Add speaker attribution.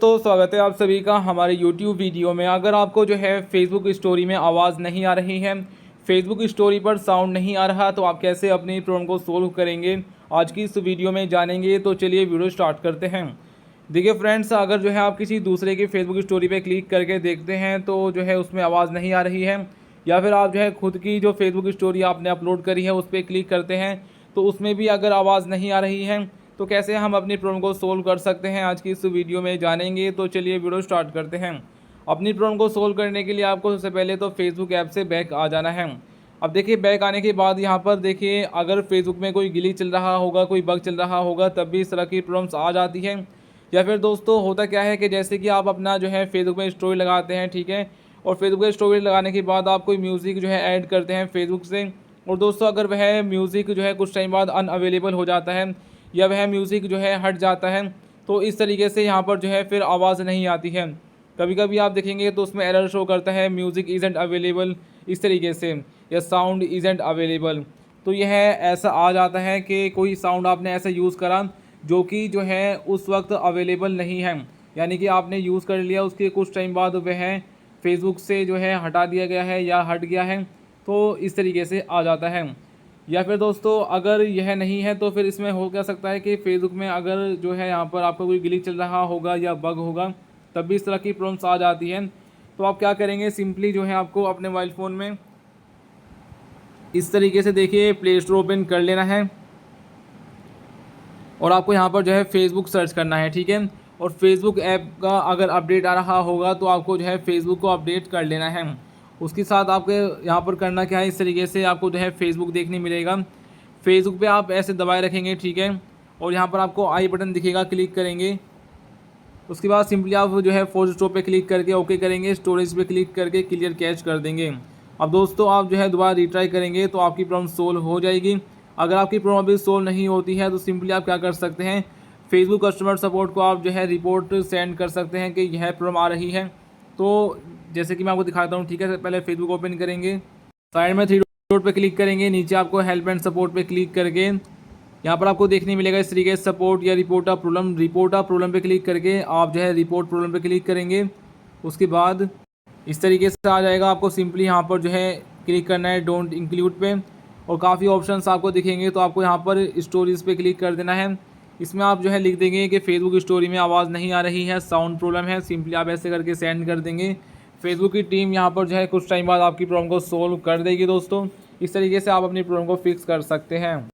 Speaker 1: तो स्वागत है आप सभी का हमारे YouTube वीडियो में। अगर आपको जो है फेसबुक स्टोरी में आवाज़ नहीं आ रही है, फेसबुक स्टोरी पर साउंड नहीं आ रहा, तो आप कैसे अपनी प्रॉब्लम को सोल्व करेंगे आज की इस वीडियो में जानेंगे। तो चलिए वीडियो स्टार्ट करते हैं। देखिए फ्रेंड्स, अगर जो है आप किसी दूसरे की फेसबुक स्टोरी पर क्लिक करके देखते हैं तो जो है उसमें आवाज़ नहीं आ रही है, या फिर आप जो है खुद की जो फेसबुक स्टोरी आपने अपलोड करी है उस पर क्लिक करते हैं तो उसमें भी अगर आवाज़ नहीं आ रही है, तो कैसे हम अपनी प्रॉब्लम को सोल्व कर सकते हैं आज की इस वीडियो में जानेंगे। तो चलिए वीडियो स्टार्ट करते हैं। अपनी प्रॉब्लम को सोल्व करने के लिए आपको सबसे पहले तो फेसबुक ऐप से बैक आ जाना है। अब देखिए बैक आने के बाद यहाँ पर देखिए, अगर फेसबुक में कोई गिली चल रहा होगा, कोई बग चल रहा होगा, तब भी इस तरह की प्रॉब्लम्स आ जाती हैं। या फिर दोस्तों होता क्या है कि जैसे कि आप अपना जो है फेसबुक में स्टोरी लगाते हैं, ठीक है, और फेसबुक में स्टोरी लगाने के बाद आप कोई म्यूज़िक जो है ऐड करते हैं फेसबुक से, और दोस्तों अगर वह म्यूज़िक जो है कुछ टाइम बाद अनअवेलेबल हो जाता है या वह म्यूज़िक जो है हट जाता है, तो इस तरीके से यहाँ पर जो है फिर आवाज़ नहीं आती है। कभी कभी आप देखेंगे तो उसमें एरर शो करता है, म्यूज़िक इज़ेंट अवेलेबल, इस तरीके से, या साउंड इज़ेंट अवेलेबल। तो यह ऐसा आ जाता है कि कोई साउंड आपने ऐसा यूज़ करा जो कि जो है उस वक्त अवेलेबल नहीं है, यानी कि आपने यूज़ कर लिया, उसके कुछ टाइम बाद वह फेसबुक से जो है हटा दिया गया है या हट गया है, तो इस तरीके से आ जाता है। या फिर दोस्तों अगर यह नहीं है तो फिर इसमें हो क्या सकता है कि फेसबुक में अगर जो है यहाँ पर आपका कोई ग्लिच चल रहा होगा या बग होगा, तब भी इस तरह की प्रॉब्लम्स आ जाती हैं। तो आप क्या करेंगे, सिंपली जो है आपको अपने मोबाइल फ़ोन में इस तरीके से देखिए प्ले स्टोर ओपन कर लेना है और आपको यहाँ पर जो है फेसबुक सर्च करना है, ठीक है। और फेसबुक ऐप का अगर अपडेट आ रहा होगा तो आपको जो है फेसबुक को अपडेट कर लेना है। उसके साथ आपके यहाँ पर करना क्या है, इस तरीके से आपको जो है फेसबुक देखने मिलेगा। फेसबुक पे आप ऐसे दबाए रखेंगे, ठीक है, और यहाँ पर आपको आई बटन दिखेगा, क्लिक करेंगे। उसके बाद सिंपली आप जो है फोर्स स्टॉप पे क्लिक करके ओके करेंगे, स्टोरेज पे क्लिक करके क्लियर कैच कर देंगे। अब दोस्तों आप जो है दोबारा रिट्राई करेंगे तो आपकी प्रॉब्लम सोल्व हो जाएगी। अगर आपकी प्रॉब्लम अभी सोल्व नहीं होती है तो सिंपली आप क्या कर सकते हैं, फेसबुक कस्टमर सपोर्ट को आप जो है रिपोर्ट सेंड कर सकते हैं कि यह प्रॉब्लम आ रही है। तो जैसे कि मैं आपको दिखाता हूँ, ठीक है, पहले फेसबुक ओपन करेंगे, साइड में थ्री डॉट पे क्लिक करेंगे, नीचे आपको हेल्प एंड सपोर्ट पे क्लिक करके यहाँ पर आपको देखने मिलेगा इस तरीके से सपोर्ट या report of problem. Report of problem पे क्लिक करके आप जो है रिपोर्ट प्रॉब्लम पे क्लिक करेंगे। उसके बाद इस तरीके से आ जाएगा, आपको सिंपली यहाँ पर जो है क्लिक करना है डोंट इंक्लूड पे, और काफ़ी ऑप्शंस आपको दिखेंगे। तो आपको यहाँ पर स्टोरीज़ पे क्लिक कर देना है। इसमें आप जो है लिख देंगे कि फेसबुक स्टोरी में आवाज़ नहीं आ रही है, साउंड प्रॉब्लम है, सिंपली आप ऐसे करके सेंड कर देंगे। फेसबुक की टीम यहाँ पर जो है कुछ टाइम बाद आपकी प्रॉब्लम को सोल्व कर देगी। दोस्तों इस तरीके से आप अपनी प्रॉब्लम को फिक्स कर सकते हैं।